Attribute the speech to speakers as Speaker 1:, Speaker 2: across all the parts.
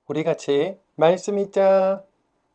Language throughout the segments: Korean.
Speaker 1: 우리 같이 말씀 읽자.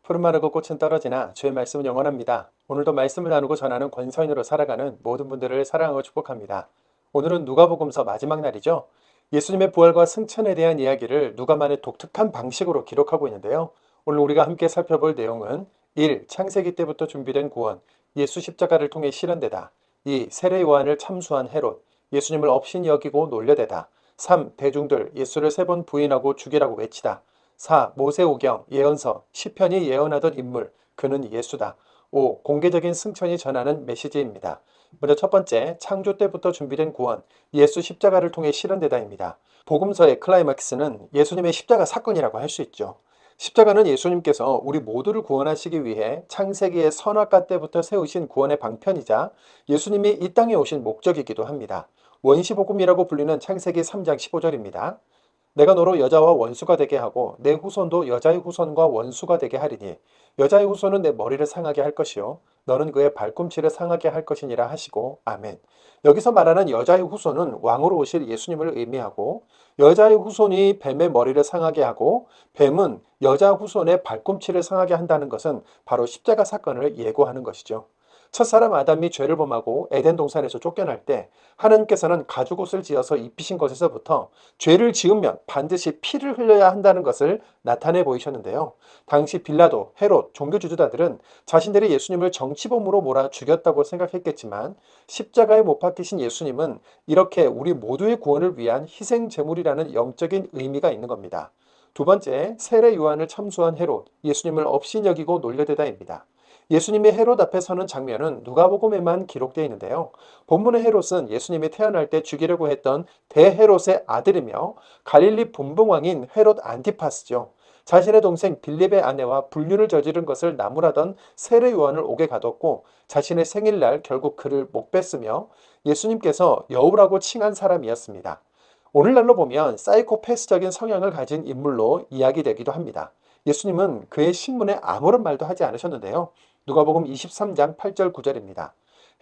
Speaker 1: 푸른 마르고 꽃은 떨어지나 주의 말씀은 영원합니다. 오늘도 말씀을 나누고 전하는 권서인으로 살아가는 모든 분들을 사랑하고 축복합니다. 오늘은 누가복음서 마지막 날이죠. 예수님의 부활과 승천에 대한 이야기를 누가만의 독특한 방식으로 기록하고 있는데요. 오늘 우리가 함께 살펴볼 내용은 1. 창세기 때부터 준비된 구원, 예수 십자가를 통해 실현되다. 2. 세례 요한을 참수한 헤롯, 예수님을 업신이 여기고 놀려대다. 3. 대중들, 예수를 세 번 부인하고 죽이라고 외치다. 4. 모세오경, 예언서, 시편이 예언하던 인물, 그는 예수다. 5. 공개적인 승천이 전하는 메시지입니다. 먼저 첫 번째, 창조 때부터 준비된 구원, 예수 십자가를 통해 실현되다입니다. 복음서의 클라이막스는 예수님의 십자가 사건이라고 할 수 있죠. 십자가는 예수님께서 우리 모두를 구원하시기 위해 창세기의 선악과 때부터 세우신 구원의 방편이자 예수님이 이 땅에 오신 목적이기도 합니다. 원시복음이라고 불리는 창세기 3장 15절입니다. 내가 너로 여자와 원수가 되게 하고 내 후손도 여자의 후손과 원수가 되게 하리니 여자의 후손은 내 머리를 상하게 할 것이요 너는 그의 발꿈치를 상하게 할 것이니라 하시고 아멘. 여기서 말하는 여자의 후손은 왕으로 오실 예수님을 의미하고 여자의 후손이 뱀의 머리를 상하게 하고 뱀은 여자 후손의 발꿈치를 상하게 한다는 것은 바로 십자가 사건을 예고하는 것이죠. 첫사람 아담이 죄를 범하고 에덴 동산에서 쫓겨날 때 하나님께서는 가죽옷을 지어서 입히신 것에서부터 죄를 지으면 반드시 피를 흘려야 한다는 것을 나타내 보이셨는데요. 당시 빌라도, 헤롯, 종교 지도자들은 자신들이 예수님을 정치범으로 몰아 죽였다고 생각했겠지만 십자가에 못 박히신 예수님은 이렇게 우리 모두의 구원을 위한 희생 제물이라는 영적인 의미가 있는 겁니다. 두 번째, 세례 요한을 참수한 헤롯, 예수님을 업신 여기고 놀려대다입니다. 예수님이 헤롯 앞에 서는 장면은 누가복음에만 기록되어 있는데요. 본문의 헤롯은 예수님이 태어날 때 죽이려고 했던 대헤롯의 아들이며 갈릴리 분봉왕인 헤롯 안티파스죠. 자신의 동생 빌립의 아내와 불륜을 저지른 것을 나무라던 세례 요한을 옥에 가뒀고 자신의 생일날 결국 그를 못 뺐으며 예수님께서 여우라고 칭한 사람이었습니다. 오늘날로 보면 사이코패스적인 성향을 가진 인물로 이야기되기도 합니다. 예수님은 그의 신문에 아무런 말도 하지 않으셨는데요. 누가복음 23장 8절 9절입니다.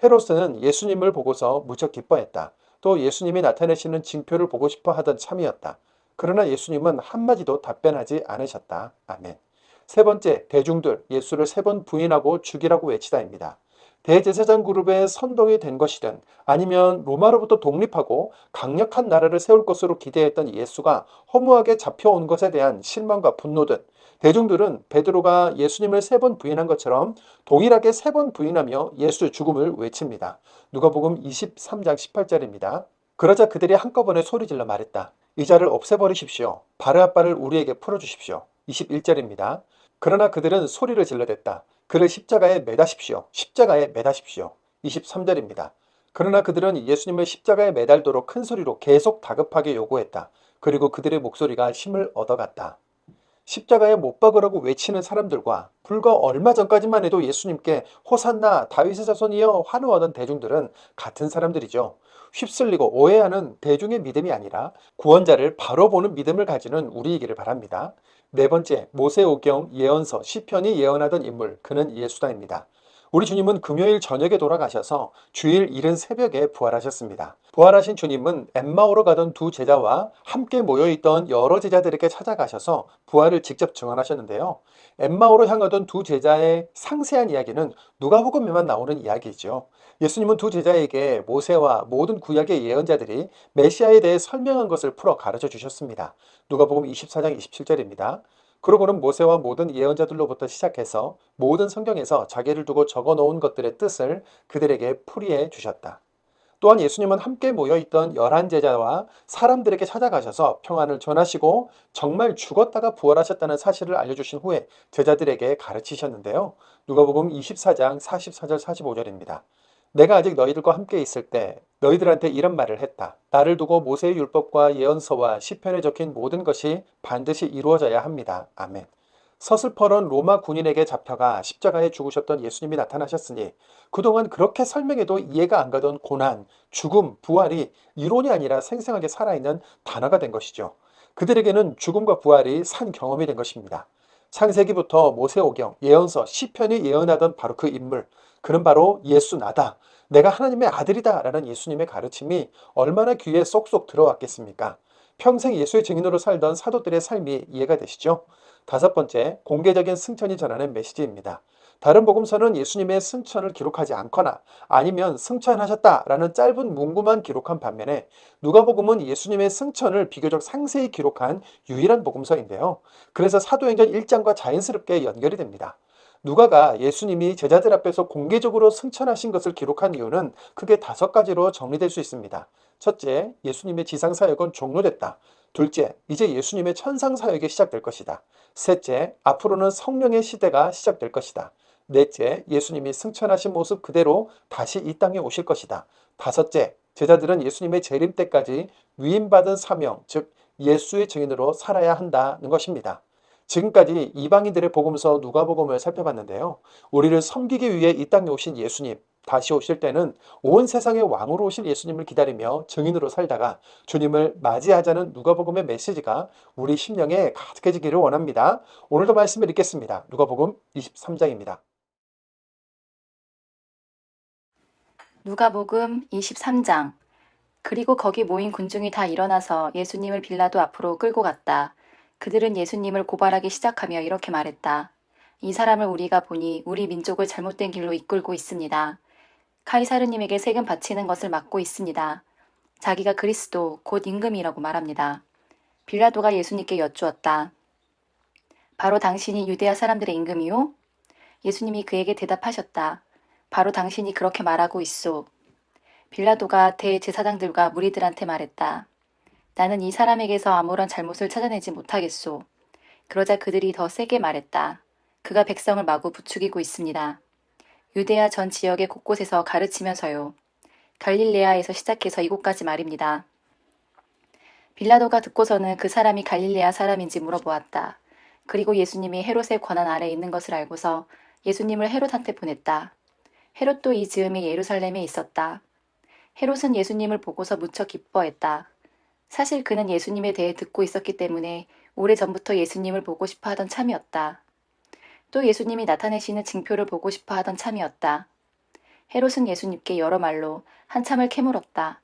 Speaker 1: 헤롯은 예수님을 보고서 무척 기뻐했다. 또 예수님이 나타내시는 징표를 보고 싶어 하던 참이었다. 그러나 예수님은 한마디도 답변하지 않으셨다. 아멘. 세 번째, 대중들, 예수를 세 번 부인하고 죽이라고 외치다입니다. 대제사장 그룹의 선동이 된 것이든 아니면 로마로부터 독립하고 강력한 나라를 세울 것으로 기대했던 예수가 허무하게 잡혀온 것에 대한 실망과 분노든 대중들은 베드로가 예수님을 세 번 부인한 것처럼 동일하게 세 번 부인하며 예수의 죽음을 외칩니다. 누가복음 23장 18절입니다. 그러자 그들이 한꺼번에 소리질러 말했다. 이 자를 없애버리십시오. 바르압바를 우리에게 풀어주십시오. 21절입니다. 그러나 그들은 소리를 질러댔다. 그를 십자가에 매다십시오. 십자가에 매다십시오. 23절입니다. 그러나 그들은 예수님을 십자가에 매달도록 큰 소리로 계속 다급하게 요구했다. 그리고 그들의 목소리가 힘을 얻어갔다. 십자가에 못 박으라고 외치는 사람들과 불과 얼마 전까지만 해도 예수님께 호산나 다윗의 자손이여 환호하던 대중들은 같은 사람들이죠. 휩쓸리고 오해하는 대중의 믿음이 아니라 구원자를 바로 보는 믿음을 가지는 우리이기를 바랍니다. 네 번째, 모세오경, 예언서, 시편이 예언하던 인물, 그는 예수다입니다. 우리 주님은 금요일 저녁에 돌아가셔서 주일 이른 새벽에 부활하셨습니다. 부활하신 주님은 엠마오로 가던 두 제자와 함께 모여있던 여러 제자들에게 찾아가셔서 부활을 직접 증언하셨는데요. 엠마오로 향하던 두 제자의 상세한 이야기는 누가복음에만 나오는 이야기이죠. 예수님은 두 제자에게 모세와 모든 구약의 예언자들이 메시아에 대해 설명한 것을 풀어 가르쳐 주셨습니다. 누가복음 24장 27절입니다. 그러고는 모세와 모든 예언자들로부터 시작해서 모든 성경에서 자기를 두고 적어 놓은 것들의 뜻을 그들에게 풀이해 주셨다. 또한 예수님은 함께 모여있던 11제자와 사람들에게 찾아가셔서 평안을 전하시고 정말 죽었다가 부활하셨다는 사실을 알려주신 후에 제자들에게 가르치셨는데요. 누가복음 24장 44절 45절입니다. 내가 아직 너희들과 함께 있을 때 너희들한테 이런 말을 했다. 나를 두고 모세의 율법과 예언서와 시편에 적힌 모든 것이 반드시 이루어져야 합니다. 아멘. 서슬퍼런 로마 군인에게 잡혀가 십자가에 죽으셨던 예수님이 나타나셨으니 그동안 그렇게 설명해도 이해가 안 가던 고난, 죽음, 부활이 이론이 아니라 생생하게 살아있는 단어가 된 것이죠. 그들에게는 죽음과 부활이 산 경험이 된 것입니다. 창세기부터 모세오경, 예언서, 시편이 예언하던 바로 그 인물, 그는 바로 예수 나다. 내가 하나님의 아들이다 라는 예수님의 가르침이 얼마나 귀에 쏙쏙 들어왔겠습니까? 평생 예수의 증인으로 살던 사도들의 삶이 이해가 되시죠? 다섯 번째, 공개적인 승천이 전하는 메시지입니다. 다른 복음서는 예수님의 승천을 기록하지 않거나 아니면 승천하셨다라는 짧은 문구만 기록한 반면에 누가복음은 예수님의 승천을 비교적 상세히 기록한 유일한 복음서인데요. 그래서 사도행전 1장과 자연스럽게 연결이 됩니다. 누가가 예수님이 제자들 앞에서 공개적으로 승천하신 것을 기록한 이유는 크게 다섯 가지로 정리될 수 있습니다. 첫째, 예수님의 지상사역은 종료됐다. 둘째, 이제 예수님의 천상사역이 시작될 것이다. 셋째, 앞으로는 성령의 시대가 시작될 것이다. 넷째, 예수님이 승천하신 모습 그대로 다시 이 땅에 오실 것이다. 다섯째, 제자들은 예수님의 재림 때까지 위임받은 사명, 즉 예수의 증인으로 살아야 한다는 것입니다. 지금까지 이방인들의 복음서 누가복음을 살펴봤는데요. 우리를 섬기기 위해 이 땅에 오신 예수님, 다시 오실 때는 온 세상의 왕으로 오실 예수님을 기다리며 증인으로 살다가 주님을 맞이하자는 누가복음의 메시지가 우리 심령에 가득해지기를 원합니다. 오늘도 말씀을 읽겠습니다. 누가복음 23장입니다.
Speaker 2: 누가복음 23장. 그리고 거기 모인 군중이 다 일어나서 예수님을 빌라도 앞으로 끌고 갔다. 그들은 예수님을 고발하기 시작하며 이렇게 말했다. 이 사람을 우리가 보니 우리 민족을 잘못된 길로 이끌고 있습니다. 카이사르님에게 세금 바치는 것을 막고 있습니다. 자기가 그리스도 곧 임금이라고 말합니다. 빌라도가 예수님께 여쭈었다. 바로 당신이 유대아 사람들의 임금이요? 예수님이 그에게 대답하셨다. 바로 당신이 그렇게 말하고 있소. 빌라도가 대제사장들과 무리들한테 말했다. 나는 이 사람에게서 아무런 잘못을 찾아내지 못하겠소. 그러자 그들이 더 세게 말했다. 그가 백성을 마구 부추기고 있습니다. 유대아 전 지역의 곳곳에서 가르치면서요. 갈릴레아에서 시작해서 이곳까지 말입니다. 빌라도가 듣고서는 그 사람이 갈릴레아 사람인지 물어보았다. 그리고 예수님이 헤롯의 권한 아래에 있는 것을 알고서 예수님을 헤롯한테 보냈다. 헤롯도 이 즈음에 예루살렘에 있었다. 헤롯은 예수님을 보고서 무척 기뻐했다. 사실 그는 예수님에 대해 듣고 있었기 때문에 오래전부터 예수님을 보고 싶어 하던 참이었다. 또 예수님이 나타내시는 징표를 보고 싶어 하던 참이었다. 헤롯은 예수님께 여러 말로 한참을 캐물었다.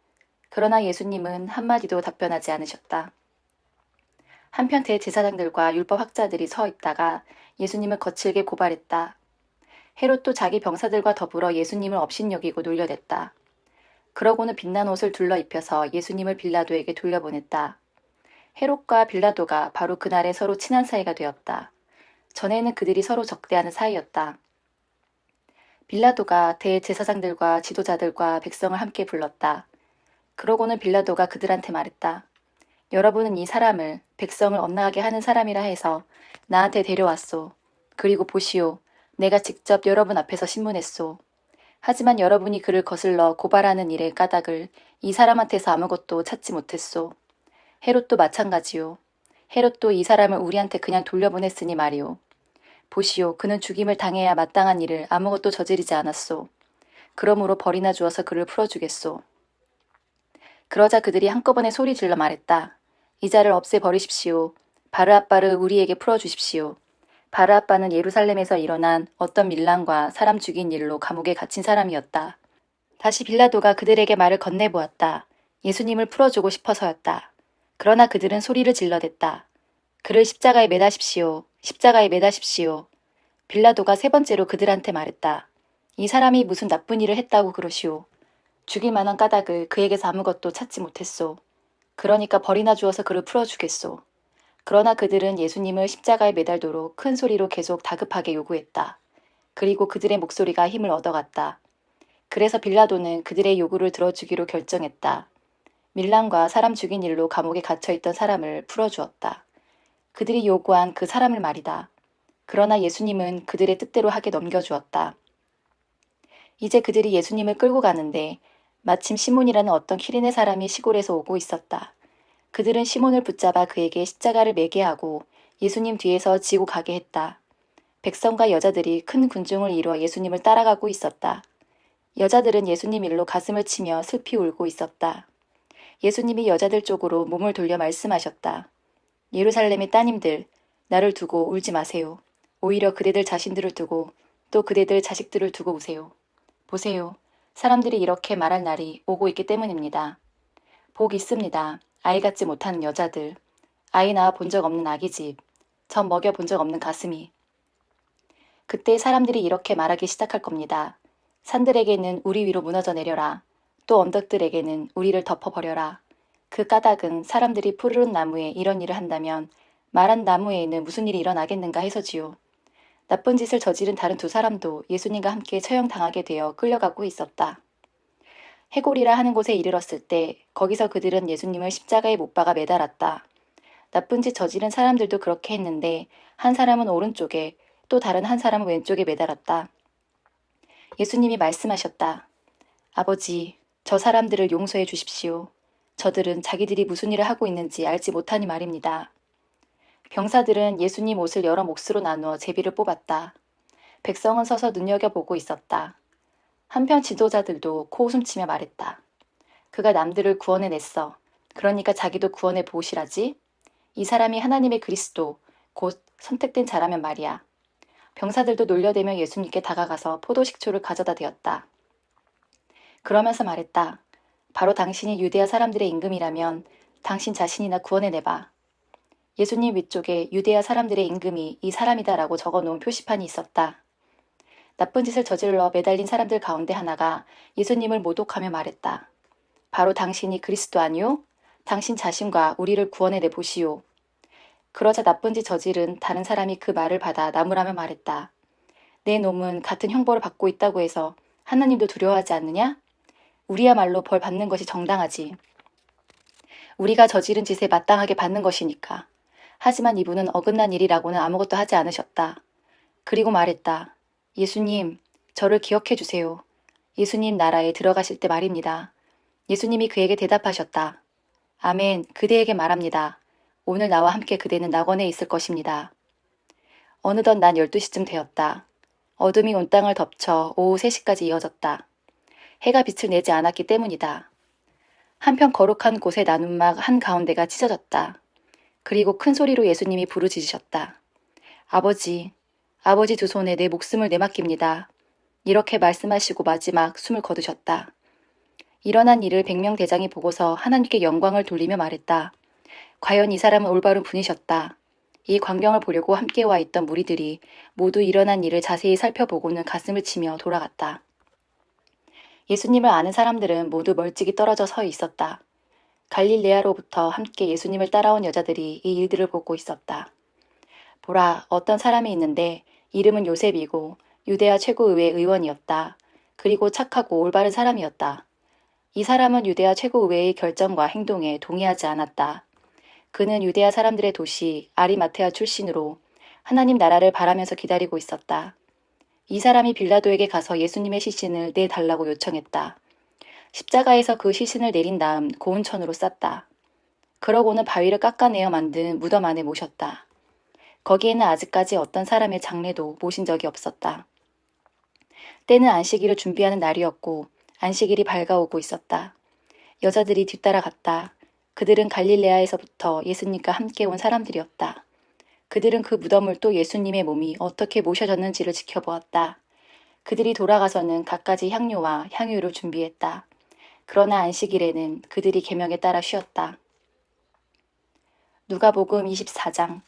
Speaker 2: 그러나 예수님은 한마디도 답변하지 않으셨다. 한편 대제사장들과 율법학자들이 서 있다가 예수님을 거칠게 고발했다. 헤롯도 자기 병사들과 더불어 예수님을 업신여기고 놀려댔다. 그러고는 빛난 옷을 둘러 입혀서 예수님을 빌라도에게 돌려보냈다. 헤롯과 빌라도가 바로 그날에 서로 친한 사이가 되었다. 전에는 그들이 서로 적대하는 사이였다. 빌라도가 대제사장들과 지도자들과 백성을 함께 불렀다. 그러고는 빌라도가 그들한테 말했다. 여러분은 이 사람을 백성을 엇나가게 하는 사람이라 해서 나한테 데려왔소. 그리고 보시오. 내가 직접 여러분 앞에서 신문했소. 하지만 여러분이 그를 거슬러 고발하는 일의 까닭을 이 사람한테서 아무것도 찾지 못했소. 헤롯도 마찬가지요. 헤롯도 이 사람을 우리한테 그냥 돌려보냈으니 말이오. 보시오. 그는 죽임을 당해야 마땅한 일을 아무것도 저지르지 않았소. 그러므로 벌이나 주어서 그를 풀어주겠소. 그러자 그들이 한꺼번에 소리 질러 말했다. 이 자를 없애버리십시오. 바르압바를 우리에게 풀어주십시오. 바르압바는 예루살렘에서 일어난 어떤 밀란과 사람 죽인 일로 감옥에 갇힌 사람이었다. 다시 빌라도가 그들에게 말을 건네보았다. 예수님을 풀어주고 싶어서였다. 그러나 그들은 소리를 질러댔다. 그를 십자가에 매다십시오. 십자가에 매다십시오. 빌라도가 세 번째로 그들한테 말했다. 이 사람이 무슨 나쁜 일을 했다고 그러시오. 죽일 만한 까닭을 그에게서 아무것도 찾지 못했소. 그러니까 벌이나 주어서 그를 풀어주겠소. 그러나 그들은 예수님을 십자가에 매달도록 큰 소리로 계속 다급하게 요구했다. 그리고 그들의 목소리가 힘을 얻어갔다. 그래서 빌라도는 그들의 요구를 들어주기로 결정했다. 밀란과 사람 죽인 일로 감옥에 갇혀있던 사람을 풀어주었다. 그들이 요구한 그 사람을 말이다. 그러나 예수님은 그들의 뜻대로 하게 넘겨주었다. 이제 그들이 예수님을 끌고 가는데 마침 시몬이라는 어떤 키리네 사람이 시골에서 오고 있었다. 그들은 시몬을 붙잡아 그에게 십자가를 매게 하고 예수님 뒤에서 지고 가게 했다. 백성과 여자들이 큰 군중을 이루어 예수님을 따라가고 있었다. 여자들은 예수님 일로 가슴을 치며 슬피 울고 있었다. 예수님이 여자들 쪽으로 몸을 돌려 말씀하셨다. 예루살렘의 따님들, 나를 두고 울지 마세요. 오히려 그대들 자신들을 두고 또 그대들 자식들을 두고 우세요. 보세요. 사람들이 이렇게 말할 날이 오고 있기 때문입니다. 복 있습니다. 아이 갖지 못하는 여자들, 아이 낳아 본 적 없는 아기 집, 젖 먹여 본 적 없는 가슴이. 그때 사람들이 이렇게 말하기 시작할 겁니다. 산들에게는 우리 위로 무너져 내려라. 또 언덕들에게는 우리를 덮어버려라. 그 까닭은 사람들이 푸르른 나무에 이런 일을 한다면 말한 나무에는 무슨 일이 일어나겠는가 해서지요. 나쁜 짓을 저지른 다른 두 사람도 예수님과 함께 처형당하게 되어 끌려가고 있었다. 해골이라 하는 곳에 이르렀을 때 거기서 그들은 예수님을 십자가에 못 박아 매달았다. 나쁜 짓 저지른 사람들도 그렇게 했는데 한 사람은 오른쪽에 또 다른 한 사람은 왼쪽에 매달았다. 예수님이 말씀하셨다. 아버지, 저 사람들을 용서해 주십시오. 저들은 자기들이 무슨 일을 하고 있는지 알지 못하니 말입니다. 병사들은 예수님 옷을 여러 몫으로 나누어 제비를 뽑았다. 백성은 서서 눈여겨보고 있었다. 한편 지도자들도 코웃음치며 말했다. 그가 남들을 구원해냈어. 그러니까 자기도 구원해 보시라지. 이 사람이 하나님의 그리스도, 곧 선택된 자라면 말이야. 병사들도 놀려대며 예수님께 다가가서 포도식초를 가져다 대었다. 그러면서 말했다. 바로 당신이 유대아 사람들의 임금이라면 당신 자신이나 구원해내봐. 예수님 위쪽에 유대아 사람들의 임금이 이 사람이다라고 적어놓은 표시판이 있었다. 나쁜 짓을 저질러 매달린 사람들 가운데 하나가 예수님을 모독하며 말했다. 바로 당신이 그리스도 아니오? 당신 자신과 우리를 구원해내 보시오. 그러자 나쁜 짓 저지른 다른 사람이 그 말을 받아 나무라며 말했다. 내 놈은 같은 형벌을 받고 있다고 해서 하나님도 두려워하지 않느냐? 우리야말로 벌 받는 것이 정당하지. 우리가 저지른 짓에 마땅하게 받는 것이니까. 하지만 이분은 어긋난 일이라고는 아무것도 하지 않으셨다. 그리고 말했다. 예수님, 저를 기억해 주세요. 예수님 나라에 들어가실 때 말입니다. 예수님이 그에게 대답하셨다. 아멘, 그대에게 말합니다. 오늘 나와 함께 그대는 낙원에 있을 것입니다. 어느덧 난 12시쯤 되었다. 어둠이 온 땅을 덮쳐 오후 3시까지 이어졌다. 해가 빛을 내지 않았기 때문이다. 한편 거룩한 곳의 나눔막 한가운데가 찢어졌다. 그리고 큰 소리로 예수님이 부르짖으셨다. 아버지, 아버지 두 손에 내 목숨을 내맡깁니다. 이렇게 말씀하시고 마지막 숨을 거두셨다. 일어난 일을 백명대장이 보고서 하나님께 영광을 돌리며 말했다. 과연 이 사람은 올바른 분이셨다. 이 광경을 보려고 함께 와 있던 무리들이 모두 일어난 일을 자세히 살펴보고는 가슴을 치며 돌아갔다. 예수님을 아는 사람들은 모두 멀찍이 떨어져 서 있었다. 갈릴레아로부터 함께 예수님을 따라온 여자들이 이 일들을 보고 있었다. 보라, 어떤 사람이 있는데 이름은 요셉이고 유대아 최고의회 의원이었다. 그리고 착하고 올바른 사람이었다. 이 사람은 유대아 최고의회의 결정과 행동에 동의하지 않았다. 그는 유대아 사람들의 도시 아리마테아 출신으로 하나님 나라를 바라면서 기다리고 있었다. 이 사람이 빌라도에게 가서 예수님의 시신을 내달라고 요청했다. 십자가에서 그 시신을 내린 다음 고운 천으로 쌌다. 그러고는 바위를 깎아내어 만든 무덤 안에 모셨다. 거기에는 아직까지 어떤 사람의 장례도 모신 적이 없었다. 때는 안식일을 준비하는 날이었고 안식일이 밝아오고 있었다. 여자들이 뒤따라갔다. 그들은 갈릴레아에서부터 예수님과 함께 온 사람들이었다. 그들은 그 무덤을 또 예수님의 몸이 어떻게 모셔졌는지를 지켜보았다. 그들이 돌아가서는 갖가지 향료와 향유를 준비했다. 그러나 안식일에는 그들이 계명에 따라 쉬었다. 누가복음 24장.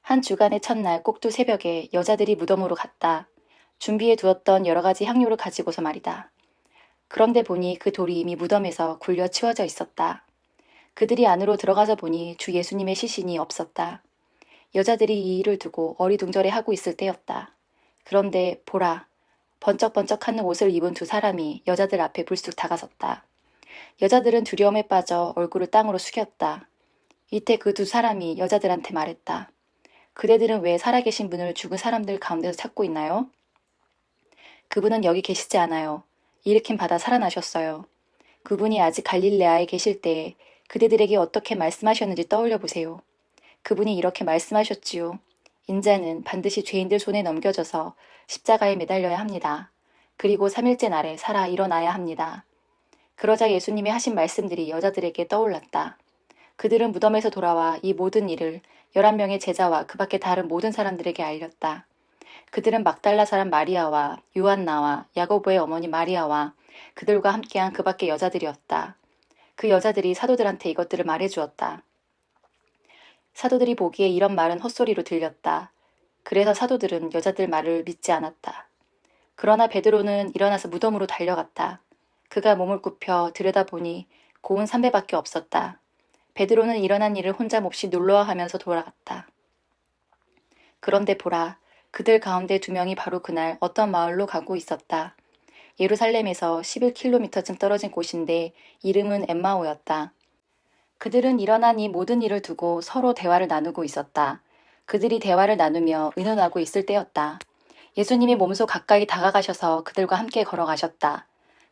Speaker 2: 한 주간의 첫날 꼭두 새벽에 여자들이 무덤으로 갔다. 준비해 두었던 여러 가지 향료를 가지고서 말이다. 그런데 보니 그 돌이 이미 무덤에서 굴려 치워져 있었다. 그들이 안으로 들어가서 보니 주 예수님의 시신이 없었다. 여자들이 이 일을 두고 어리둥절해하고 있을 때였다. 그런데 보라, 번쩍번쩍하는 옷을 입은 두 사람이 여자들 앞에 불쑥 다가섰다. 여자들은 두려움에 빠져 얼굴을 땅으로 숙였다. 이때 그 두 사람이 여자들한테 말했다. 그대들은 왜 살아계신 분을 죽은 사람들 가운데서 찾고 있나요? 그분은 여기 계시지 않아요. 일으킴 받아 살아나셨어요. 그분이 아직 갈릴레아에 계실 때에 그대들에게 어떻게 말씀하셨는지 떠올려 보세요. 그분이 이렇게 말씀하셨지요. 인자는 반드시 죄인들 손에 넘겨져서 십자가에 매달려야 합니다. 그리고 3일째 날에 살아 일어나야 합니다. 그러자 예수님이 하신 말씀들이 여자들에게 떠올랐다. 그들은 무덤에서 돌아와 이 모든 일을 11명의 제자와 그 밖에 다른 모든 사람들에게 알렸다. 그들은 막달라 사람 마리아와 요한나와 야고보의 어머니 마리아와 그들과 함께한 그 밖의 여자들이었다. 그 여자들이 사도들한테 이것들을 말해주었다. 사도들이 보기에 이런 말은 헛소리로 들렸다. 그래서 사도들은 여자들 말을 믿지 않았다. 그러나 베드로는 일어나서 무덤으로 달려갔다. 그가 몸을 굽혀 들여다보니 고운 삼배밖에 없었다. 베드로는 일어난 일을 혼자 몹시 놀라워하면서 돌아갔다. 그런데 보라, 그들 가운데 2명이 바로 그날 어떤 마을로 가고 있었다. 예루살렘에서 11km쯤 떨어진 곳인데 이름은 엠마오였다. 그들은 일어난 이 모든 일을 두고 서로 대화를 나누고 있었다. 그들이 대화를 나누며 의논하고 있을 때였다. 예수님이 몸소 가까이 다가가셔서 그들과 함께 걸어가셨다.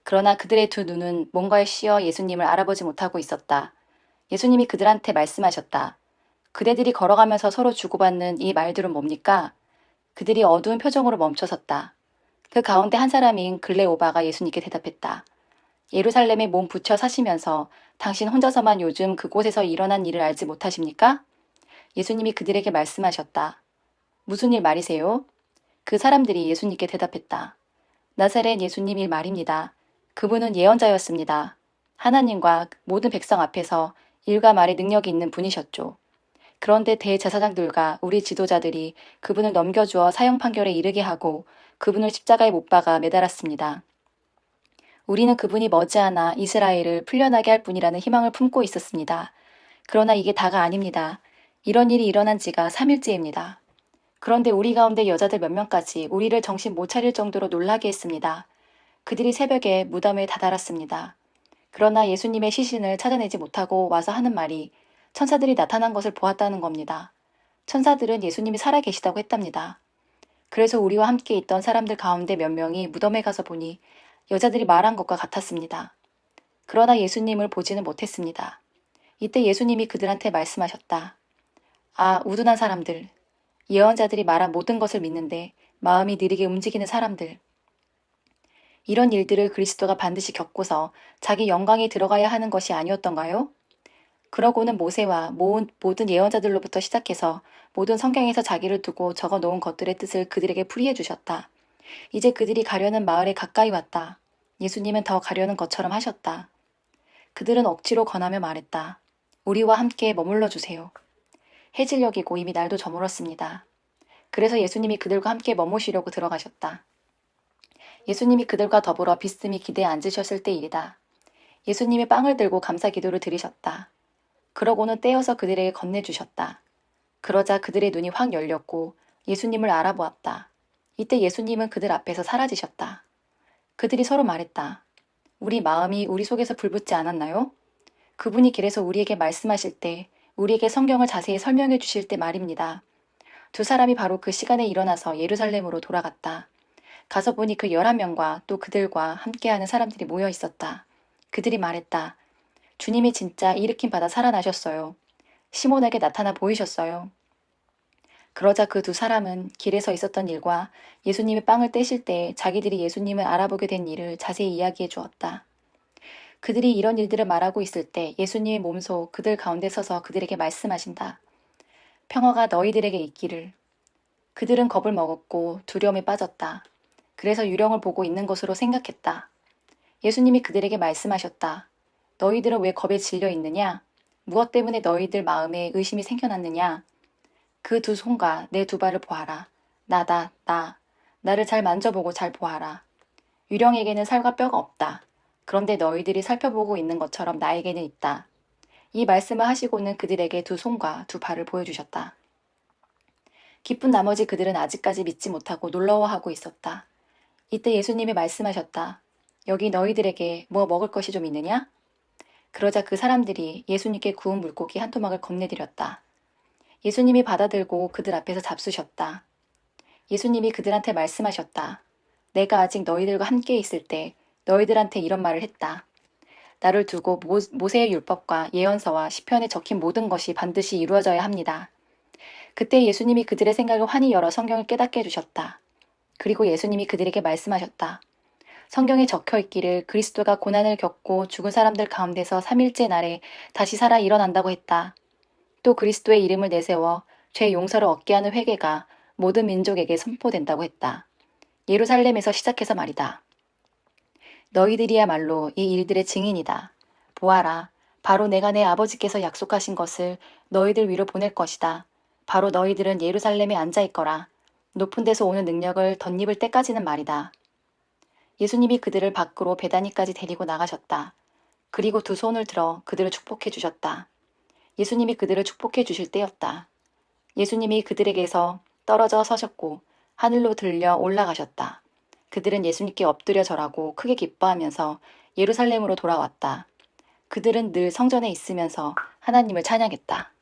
Speaker 2: 그러나 그들의 두 눈은 뭔가에 씌어 예수님을 알아보지 못하고 있었다. 예수님이 그들한테 말씀하셨다. 그대들이 걸어가면서 서로 주고받는 이 말들은 뭡니까? 그들이 어두운 표정으로 멈춰섰다. 그 가운데 한 사람인 글레오바가 예수님께 대답했다. 예루살렘에 몸 붙여 사시면서 당신 혼자서만 요즘 그곳에서 일어난 일을 알지 못하십니까? 예수님이 그들에게 말씀하셨다. 무슨 일 말이세요? 그 사람들이 예수님께 대답했다. 나사렛 예수님 일 말입니다. 그분은 예언자였습니다. 하나님과 모든 백성 앞에서 일과 말에 능력이 있는 분이셨죠. 그런데 대제사장들과 우리 지도자들이 그분을 넘겨주어 사형 판결에 이르게 하고 그분을 십자가에 못 박아 매달았습니다. 우리는 그분이 머지않아 이스라엘을 풀려나게 할 분이라는 희망을 품고 있었습니다. 그러나 이게 다가 아닙니다. 이런 일이 일어난 지가 3일째입니다. 그런데 우리 가운데 여자들 몇 명까지 우리를 정신 못 차릴 정도로 놀라게 했습니다. 그들이 새벽에 무덤에 다다랐습니다. 그러나 예수님의 시신을 찾아내지 못하고 와서 하는 말이 천사들이 나타난 것을 보았다는 겁니다. 천사들은 예수님이 살아계시다고 했답니다. 그래서 우리와 함께 있던 사람들 가운데 몇 명이 무덤에 가서 보니 여자들이 말한 것과 같았습니다. 그러나 예수님을 보지는 못했습니다. 이때 예수님이 그들한테 말씀하셨다. 아, 우둔한 사람들. 예언자들이 말한 모든 것을 믿는데 마음이 느리게 움직이는 사람들. 이런 일들을 그리스도가 반드시 겪고서 자기 영광에 들어가야 하는 것이 아니었던가요? 그러고는 모세와 모든 예언자들로부터 시작해서 모든 성경에서 자기를 두고 적어 놓은 것들의 뜻을 그들에게 풀이해 주셨다. 이제 그들이 가려는 마을에 가까이 왔다. 예수님은 더 가려는 것처럼 하셨다. 그들은 억지로 권하며 말했다. 우리와 함께 머물러 주세요. 해질녘이고 이미 날도 저물었습니다. 그래서 예수님이 그들과 함께 머무시려고 들어가셨다. 예수님이 그들과 더불어 비스듬히 기대에 앉으셨을 때 일이다. 예수님이 빵을 들고 감사 기도를 드리셨다. 그러고는 떼어서 그들에게 건네주셨다. 그러자 그들의 눈이 확 열렸고 예수님을 알아보았다. 이때 예수님은 그들 앞에서 사라지셨다. 그들이 서로 말했다. 우리 마음이 우리 속에서 불붙지 않았나요? 그분이 길에서 우리에게 말씀하실 때, 우리에게 성경을 자세히 설명해 주실 때 말입니다. 두 사람이 바로 그 시간에 일어나서 예루살렘으로 돌아갔다. 가서 보니 그 11명과 또 그들과 함께하는 사람들이 모여 있었다. 그들이 말했다. 주님이 진짜 일으킴 받아 살아나셨어요. 시몬에게 나타나 보이셨어요. 그러자 그 두 사람은 길에서 있었던 일과 예수님이 빵을 떼실 때 자기들이 예수님을 알아보게 된 일을 자세히 이야기해 주었다. 그들이 이런 일들을 말하고 있을 때 예수님이 몸소 그들 가운데 서서 그들에게 말씀하신다. 평화가 너희들에게 있기를. 그들은 겁을 먹었고 두려움에 빠졌다. 그래서 유령을 보고 있는 것으로 생각했다. 예수님이 그들에게 말씀하셨다. 너희들은 왜 겁에 질려 있느냐? 무엇 때문에 너희들 마음에 의심이 생겨났느냐? 그 두 손과 내 두 발을 보아라. 나다, 나. 나를 잘 만져보고 잘 보아라. 유령에게는 살과 뼈가 없다. 그런데 너희들이 살펴보고 있는 것처럼 나에게는 있다. 이 말씀을 하시고는 그들에게 두 손과 두 발을 보여주셨다. 기쁜 나머지 그들은 아직까지 믿지 못하고 놀라워하고 있었다. 이때 예수님이 말씀하셨다. 여기 너희들에게 뭐 먹을 것이 좀 있느냐? 그러자 그 사람들이 예수님께 구운 물고기 한 토막을 건네드렸다. 예수님이 받아들고 그들 앞에서 잡수셨다. 예수님이 그들한테 말씀하셨다. 내가 아직 너희들과 함께 있을 때 너희들한테 이런 말을 했다. 나를 두고 모세의 율법과 예언서와 시편에 적힌 모든 것이 반드시 이루어져야 합니다. 그때 예수님이 그들의 생각을 환히 열어 성경을 깨닫게 해주셨다. 그리고 예수님이 그들에게 말씀하셨다. 성경에 적혀 있기를 그리스도가 고난을 겪고 죽은 사람들 가운데서 3일째 날에 다시 살아 일어난다고 했다. 또 그리스도의 이름을 내세워 죄 용서를 얻게 하는 회개가 모든 민족에게 선포된다고 했다. 예루살렘에서 시작해서 말이다. 너희들이야말로 이 일들의 증인이다. 보아라, 바로 내가 내 아버지께서 약속하신 것을 너희들 위로 보낼 것이다. 바로 너희들은 예루살렘에 앉아 있거라. 높은 데서 오는 능력을 덧입을 때까지는 말이다. 예수님이 그들을 밖으로 베다니까지 데리고 나가셨다. 그리고 두 손을 들어 그들을 축복해 주셨다. 예수님이 그들을 축복해 주실 때였다. 예수님이 그들에게서 떨어져 서셨고 하늘로 들려 올라가셨다. 그들은 예수님께 엎드려 절하고 크게 기뻐하면서 예루살렘으로 돌아왔다. 그들은 늘 성전에 있으면서 하나님을 찬양했다.